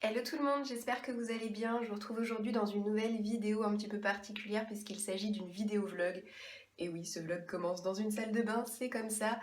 Hello tout le monde, j'espère que vous allez bien. Je vous retrouve aujourd'hui dans une nouvelle vidéo un petit peu particulière puisqu'il s'agit d'une vidéo vlog. Et oui, ce vlog commence dans une salle de bain, c'est comme ça.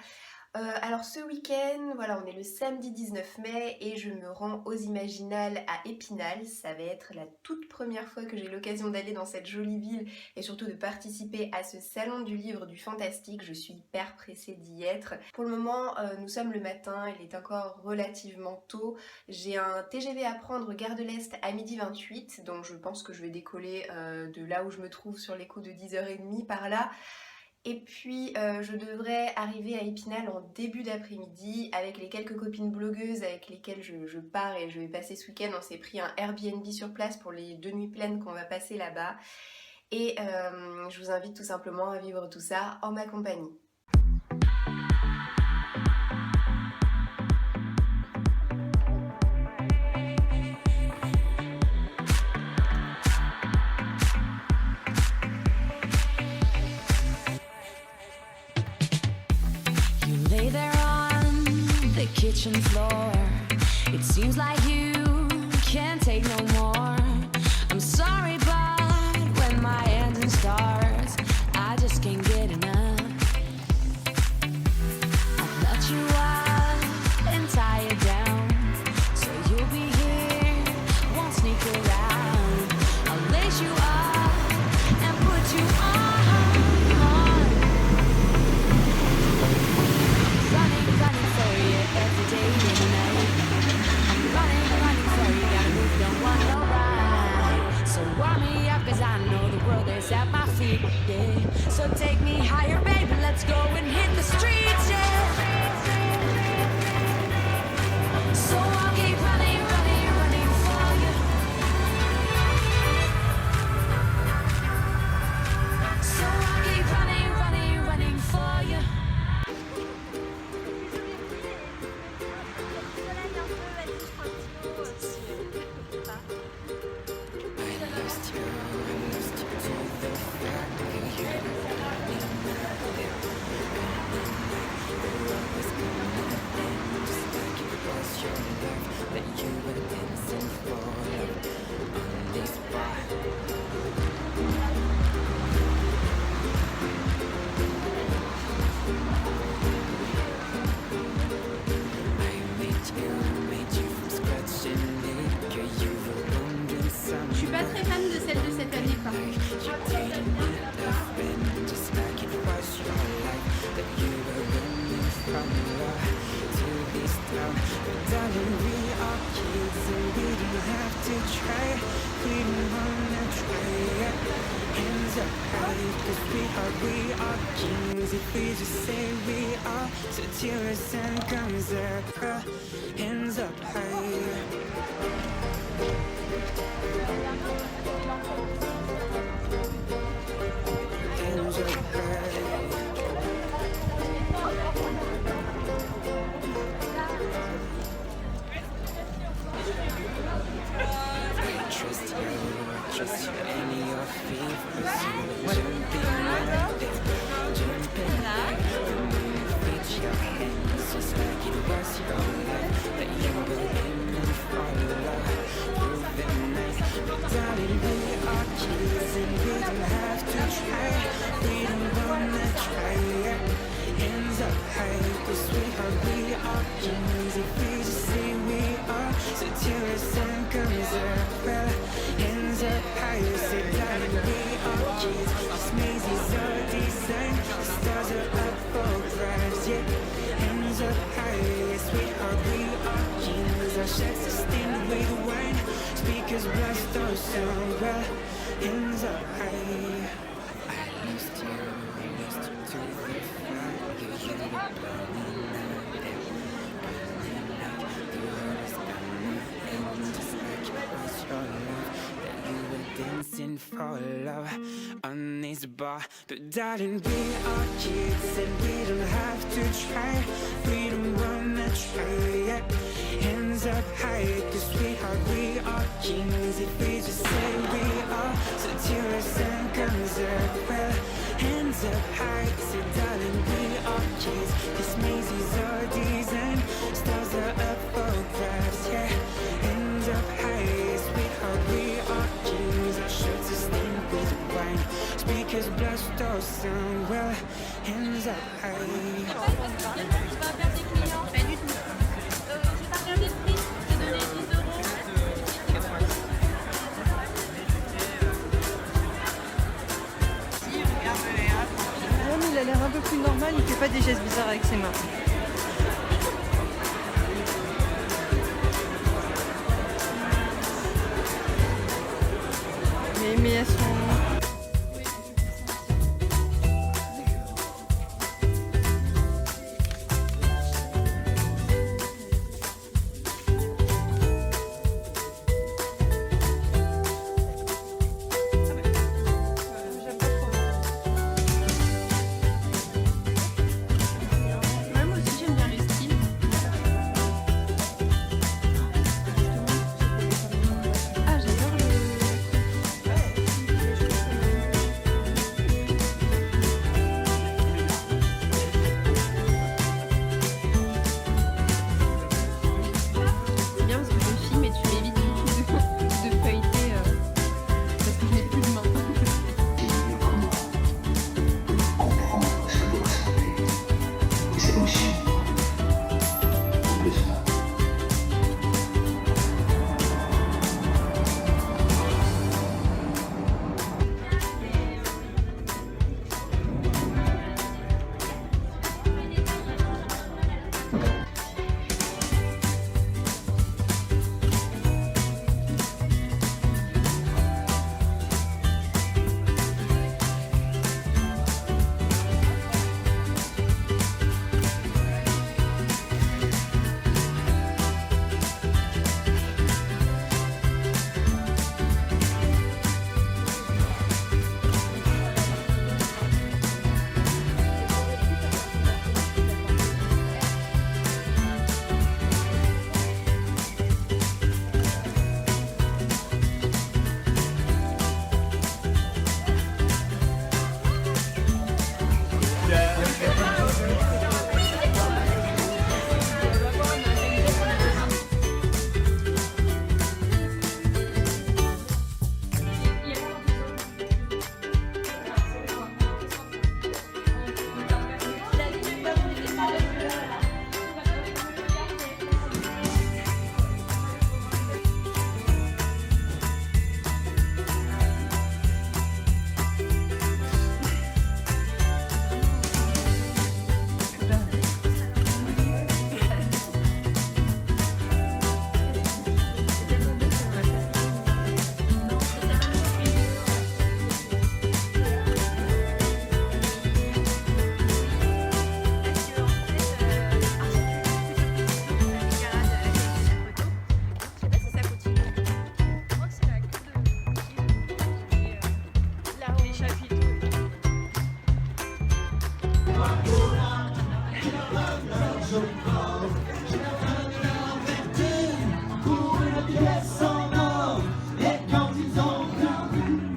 Alors ce week-end, voilà, on est le samedi 19 mai et je me rends aux Imaginales à Épinal. Ça va être la toute première fois que j'ai l'occasion d'aller dans cette jolie ville et surtout de participer à ce salon du livre du fantastique. Je suis hyper pressée d'y être. Pour le moment, nous sommes le matin, il est encore relativement tôt. J'ai un TGV à prendre gare de l'Est à 12h28, donc je pense que je vais décoller de là où je me trouve sur les coups de 10h30 par là. Et puis je devrais arriver à Épinal en début d'après-midi avec les quelques copines blogueuses avec lesquelles je pars et je vais passer ce week-end. On s'est pris un Airbnb sur place pour les 2 nuits pleines qu'on va passer là-bas. Et je vous invite tout simplement à vivre tout ça en ma compagnie. You lay there on the kitchen floor. It seems like you can't take no more. I'm sorry, but when my engine starts, I just can't get enough. I'll let you up and tie it down, so you'll be here, won't sneak around. I'll lace you up and put you on. Running for you every day and night. I'm running for you, gotta move, don't want no ride. So warm me up, 'cause I know the world is at my feet, yeah. So take me higher, baby, let's go and hit the streets, yeah. So I'll keep running for you. So I'll keep running for you. Je suis pas très fan de celle de cette année par contre. Hands up high. Hands up high. Trust you and your favorites. Jumping like that, jumping like that. Reach your hands just like it was your life. That you were aiming for love, proving nice. But darling, we are kids and we don't have to try. We don't wanna try. Hands up high, 'cause sweetheart, we are kings. If we just say we are, so till the sun comes up, well, hands up high, say darling, we are kids. This maze is our design, the stars are up for grabs, yeah. Hands up high, yeah, sweetheart, we are kings. Our shirts are stained with wine, speakers blast our song, well, hands up high. I lost you to the fire. You were burning up, burning up. The world is burning, and just like it was your love, that you were dancing for love on this bar. But darling, we are kids and we don't have to try. We don't wanna try, yeah. Hands up high, 'cause sweetheart, we are kings. If we just say we are, so till the sun comes up, well, hands up high, say darling, we are kids. This maze is our design, stars are up for grabs, yeah. Hands up high. close and we're hands up high. Tu vas perdre des clients? Pas du tout. J'ai pas regardé le prix, je t'ai donné 10 euros. Non, mais il a l'air un peu plus normal, il fait pas des gestes bizarres avec ses mains. Mais elles sont... Moi aussi j'aime bien le style. Ah, j'adore le... C'est bien parce que je filme et tu m'évites du coup de feuilleter parce que je n'ai plus de main. Comprendre ce que vous ressentez. Les émotions. Vos besoins.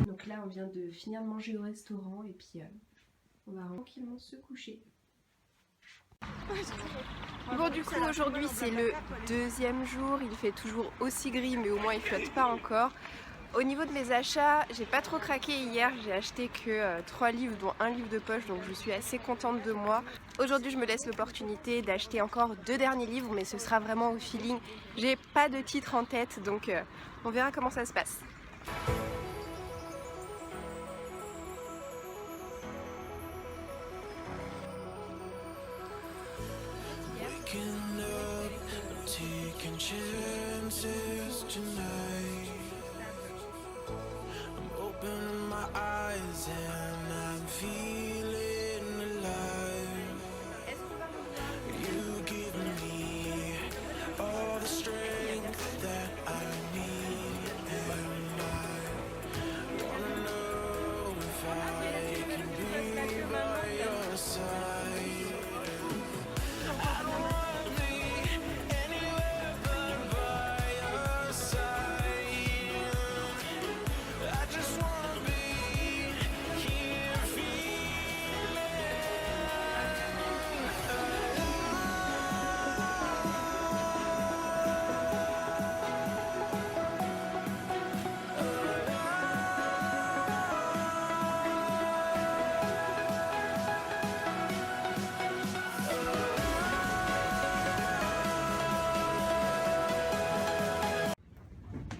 Donc là, on vient de finir de manger au restaurant et puis on va tranquillement se coucher. Bon, du coup, aujourd'hui c'est le deuxième jour, il fait toujours aussi gris mais au moins il flotte pas encore. Au niveau de mes achats, j'ai pas trop craqué hier, j'ai acheté que 3 livres dont un livre de poche, donc je suis assez contente de moi. Aujourd'hui je me laisse l'opportunité d'acheter encore 2 derniers livres, mais ce sera vraiment au feeling. J'ai pas de titre en tête, donc on verra comment ça se passe. Waking up, I'm taking chances tonight. I'm opening my eyes and I'm feeling alive. You give me all the strength that I need, and I wanna know if I can be by your side.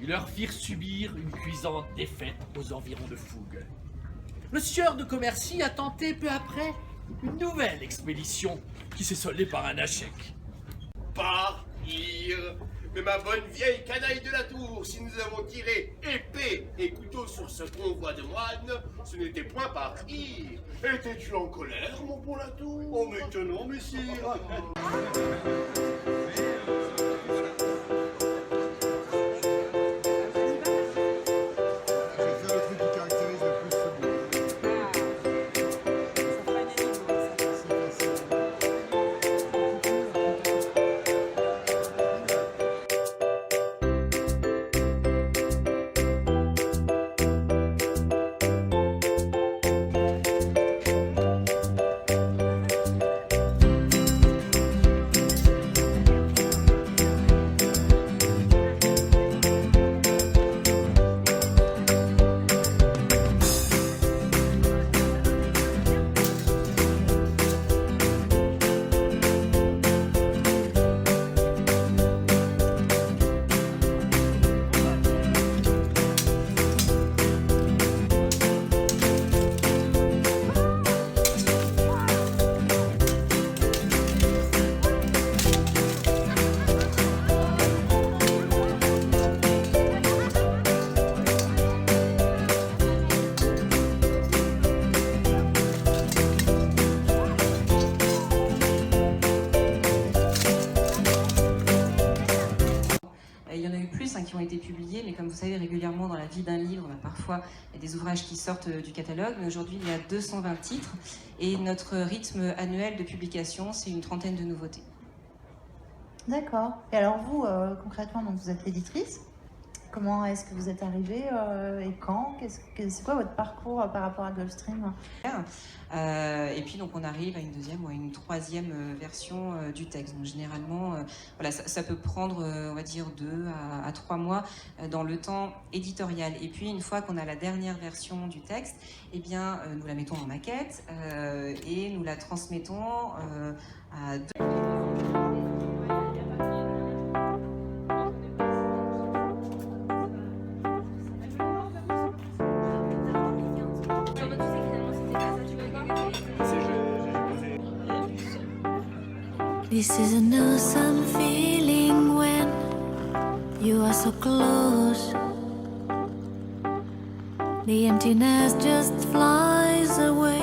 Ils leur firent subir une cuisante défaite aux environs de Fougue. Le sieur de Commercy a tenté peu après une nouvelle expédition qui s'est soldée par un échec. Partir. Mais ma bonne vieille canaille de la tour, si nous avons tiré épée et couteau sur ce convoi de moines, ce n'était point partir. Étais-tu en colère, mon bon Latour? Oh, maintenant, messire. Il y en a eu plus qui ont été publiés, mais comme vous savez, régulièrement dans la vie d'un livre, parfois il y a des ouvrages qui sortent du catalogue, mais aujourd'hui il y a 220 titres, et notre rythme annuel de publication, c'est une trentaine de nouveautés. D'accord. Et alors vous, concrètement, donc vous êtes l'éditrice. Comment est-ce que vous êtes arrivée et quand? C'est quoi votre parcours par rapport à Gulfstream? Et puis donc on arrive à une deuxième ou à une troisième version du texte. Donc généralement, voilà, ça peut prendre, on va dire, 2 à 3 mois dans le temps éditorial. Et puis une fois qu'on a la dernière version du texte, eh bien nous la mettons en maquette et nous la transmettons à This is an awesome feeling when you are so close. The emptiness just flies away.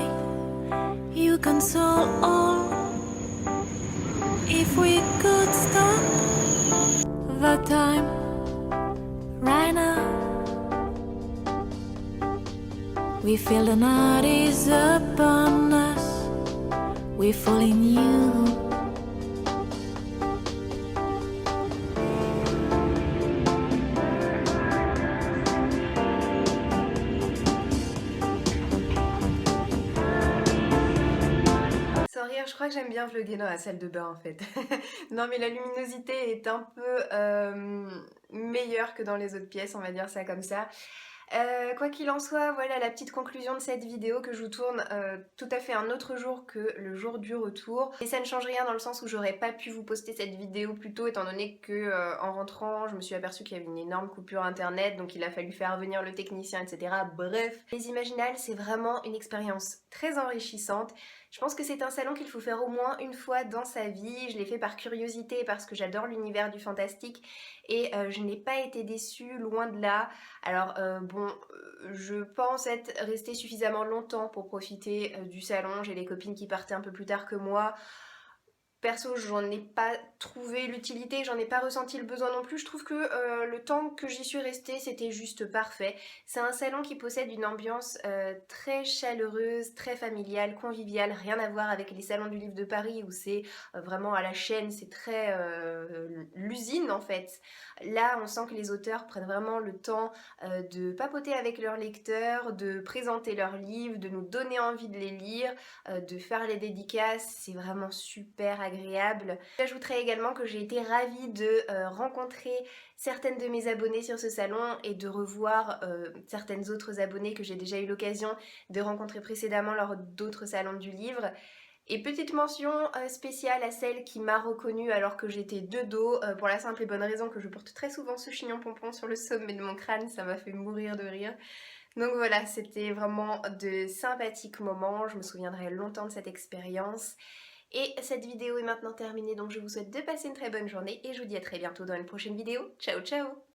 You console all. If we could stop the time right now, we feel the night is upon us. We fall in you. Je crois que j'aime bien vlogger dans la salle de bain en fait. Non mais la luminosité est un peu meilleure que dans les autres pièces, on va dire ça comme ça. Quoi qu'il en soit, voilà la petite conclusion de cette vidéo que je vous tourne tout à fait un autre jour que le jour du retour. Et ça ne change rien dans le sens où j'aurais pas pu vous poster cette vidéo plus tôt étant donné que en rentrant je me suis aperçue qu'il y avait une énorme coupure internet, donc il a fallu faire venir le technicien, etc. Bref, les Imaginales c'est vraiment une expérience très enrichissante. Je pense que c'est un salon qu'il faut faire au moins une fois dans sa vie. Je l'ai fait par curiosité parce que j'adore l'univers du fantastique et je n'ai pas été déçue, loin de là. Alors bon, je pense être restée suffisamment longtemps pour profiter du salon. J'ai des copines qui partaient un peu plus tard que moi. Perso, j'en ai pas trouvé l'utilité, j'en ai pas ressenti le besoin non plus. Je trouve que le temps que j'y suis restée, c'était juste parfait. C'est un salon qui possède une ambiance très chaleureuse, très familiale, conviviale, rien à voir avec les salons du livre de Paris où c'est vraiment à la chaîne, c'est très l'usine en fait. Là, on sent que les auteurs prennent vraiment le temps de papoter avec leurs lecteurs, de présenter leurs livres, de nous donner envie de les lire, de faire les dédicaces. C'est vraiment super agréable. J'ajouterai également que j'ai été ravie de rencontrer certaines de mes abonnées sur ce salon et de revoir certaines autres abonnées que j'ai déjà eu l'occasion de rencontrer précédemment lors d'autres salons du livre. Et petite mention spéciale à celle qui m'a reconnue alors que j'étais de dos, pour la simple et bonne raison que je porte très souvent ce chignon pompon sur le sommet de mon crâne, ça m'a fait mourir de rire. Donc voilà, c'était vraiment de sympathiques moments, je me souviendrai longtemps de cette expérience. Et cette vidéo est maintenant terminée, donc je vous souhaite de passer une très bonne journée et je vous dis à très bientôt dans une prochaine vidéo. Ciao ciao!